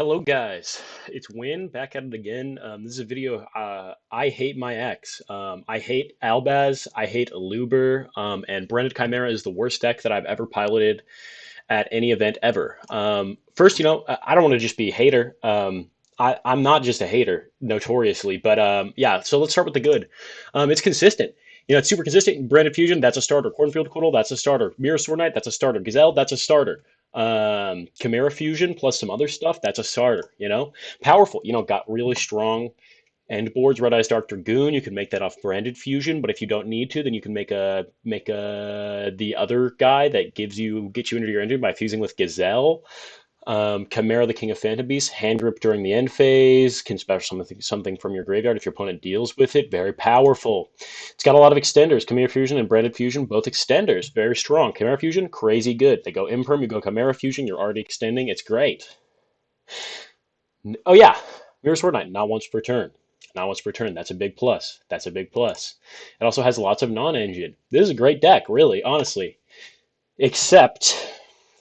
Hello, guys. It's Win back at it again. This is a video. I hate my ex. I hate Albaz. I hate Aluber. And Branded Chimera is the worst deck that I've ever piloted at any event ever. First, I don't want to just be a hater. I'm not just a hater, notoriously. But yeah, so let's start with the good. It's consistent. It's super consistent. Branded Fusion, that's a starter. Cornfield Quoddle, that's a starter. Mirror Sword Knight, that's a starter. Gazelle, that's a starter. Chimera Fusion plus some other stuff, that's a starter. Powerful, got really strong end boards. Red Eyes Dark Dragoon, you can make that off Branded Fusion, but if you don't need to, then you can make a the other guy that gets you into your engine by fusing with Gazelle. Chimera, the King of Phantom Beasts, hand grip during the end phase, can special something from your graveyard if your opponent deals with it. Very powerful. It's got a lot of extenders. Chimera Fusion and Branded Fusion, both extenders. Very strong. Chimera Fusion, crazy good. They go Imperm, you go Chimera Fusion, you're already extending. It's great. Oh, yeah. Mirror Sword Knight, not once per turn. Not once per turn. That's a big plus. That's a big plus. It also has lots of non-engine. This is a great deck, really, honestly. Except,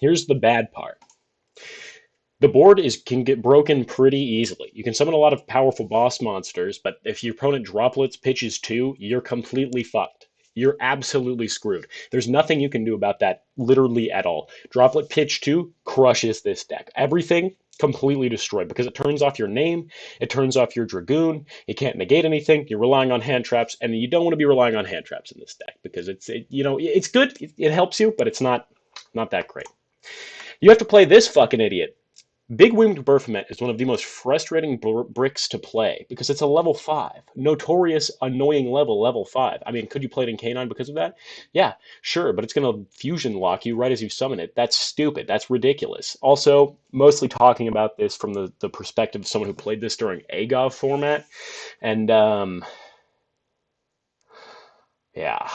here's the bad part. The board can get broken pretty easily. You can summon a lot of powerful boss monsters, but if your opponent droplets pitches 2, you're completely fucked. You're absolutely screwed. There's nothing you can do about that literally at all. Droplet pitch 2 crushes this deck. Everything completely destroyed because it turns off your name, it turns off your Dragoon, it can't negate anything, you're relying on hand traps, and you don't want to be relying on hand traps in this deck because it's good, it helps you, but it's not that great. You have to play this fucking idiot. Big Winged Baphomet is one of the most frustrating bricks to play because it's a level 5. Notorious, annoying level 5. I mean, could you play it in Canine because of that? Yeah, sure, but it's going to fusion lock you right as you summon it. That's stupid. That's ridiculous. Also, mostly talking about this from the perspective of someone who played this during AGOV format. And, yeah,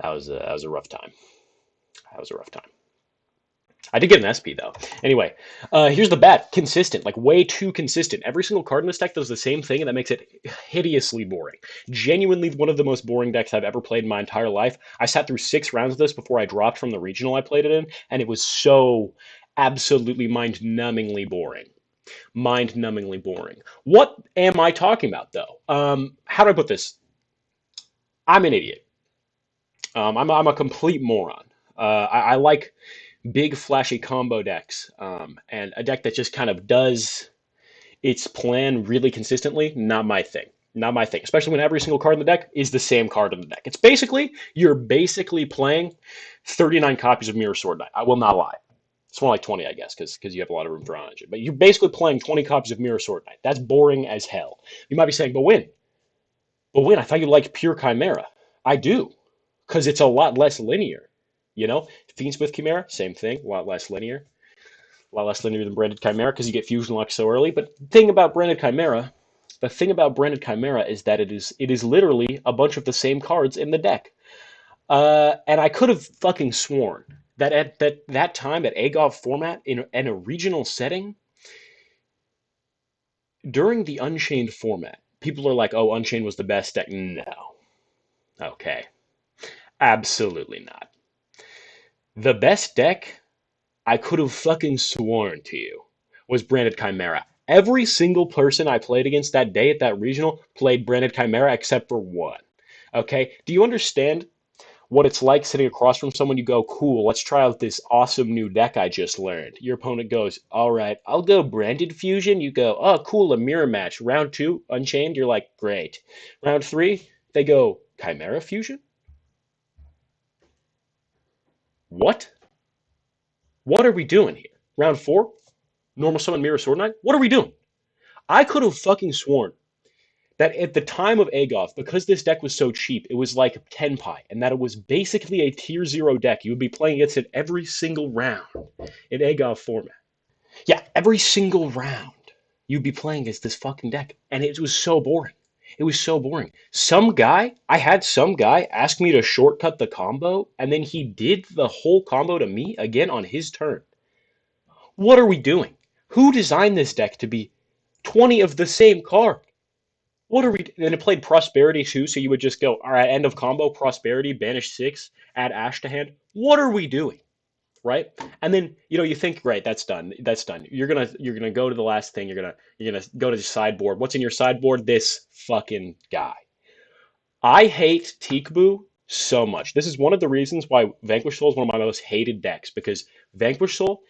that was a rough time. That was a rough time. I did get an SP though. Anyway, here's the bad. Consistent, like way too consistent. Every single card in this deck does the same thing, and that makes it hideously boring. Genuinely one of the most boring decks I've ever played in my entire life. I sat through 6 rounds of this before I dropped from the regional I played it in, and it was so absolutely mind-numbingly boring. Mind-numbingly boring. What am I talking about though? How do I put this? I'm an idiot. I'm a complete moron. I like big flashy combo decks, and a deck that just kind of does its plan really consistently, not my thing. Not my thing, especially when every single card in the deck is the same card in the deck. You're basically playing 39 copies of Mirror Sword Knight. I will not lie. It's more like 20, I guess, because you have a lot of room for on-engine. But you're basically playing 20 copies of Mirror Sword Knight. That's boring as hell. You might be saying, but Win, I thought you liked pure Chimera. I do, because it's a lot less linear. Fiendsmith Chimera, same thing, a lot less linear. A lot less linear than Branded Chimera because you get Fusion Lock so early. But the thing about Branded Chimera is that it is literally a bunch of the same cards in the deck. And I could have fucking sworn that at that time at AGOV format in a regional setting during the Unchained format, people are like, "Oh, Unchained was the best deck." No, okay, absolutely not. The best deck I could have fucking sworn to you was Branded Chimera. Every single person I played against that day at that regional played Branded Chimera except for one. Okay? Do you understand what it's like sitting across from someone? You go, cool, let's try out this awesome new deck I just learned. Your opponent goes, all right, I'll go Branded Fusion. You go, oh, cool, a mirror match. Round 2, Unchained. You're like, great. Round 3, they go, Chimera Fusion? What? What are we doing here? Round 4, Normal Summon Mirror Sword Knight? What are we doing? I could have fucking sworn that at the time of Agoth, because this deck was so cheap, it was like Tenpai, and that it was basically a tier 0 deck. You would be playing against it every single round in Agoth format. Yeah, every single round you'd be playing against this fucking deck, and it was so boring. It was so boring. I had some guy ask me to shortcut the combo, and then he did the whole combo to me again on his turn. What are we doing? Who designed this deck to be 20 of the same card? What are we? And it played Prosperity too, so you would just go, all right, end of combo, Prosperity, banish 6, add Ash to hand. What are we doing? right? And then you think, great, that's done. That's done. You're gonna go to the last thing. You're gonna go to the sideboard. What's in your sideboard? This fucking guy. I hate Teekboo so much. This is one of the reasons why Vanquish Soul is one of my most hated decks because Vanquish Soul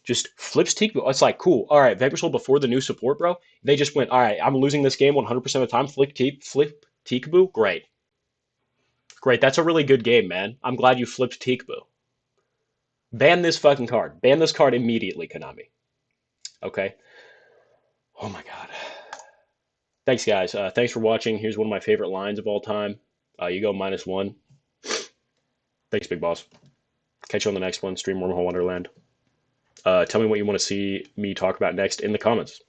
just flips Teekboo. It's like, cool. All right, Vanquish Soul before the new support, bro. They just went, all right, I'm losing this game 100% of the time. Flip Teekboo. Great. Great. That's a really good game, man. I'm glad you flipped Teekboo. Ban this fucking card. Ban this card immediately, Konami. Okay. Oh my god. Thanks, guys. Thanks for watching. Here's one of my favorite lines of all time. You go -1. Thanks, big boss. Catch you on the next one. Stream Wormhole Wonderland. Tell me what you want to see me talk about next in the comments.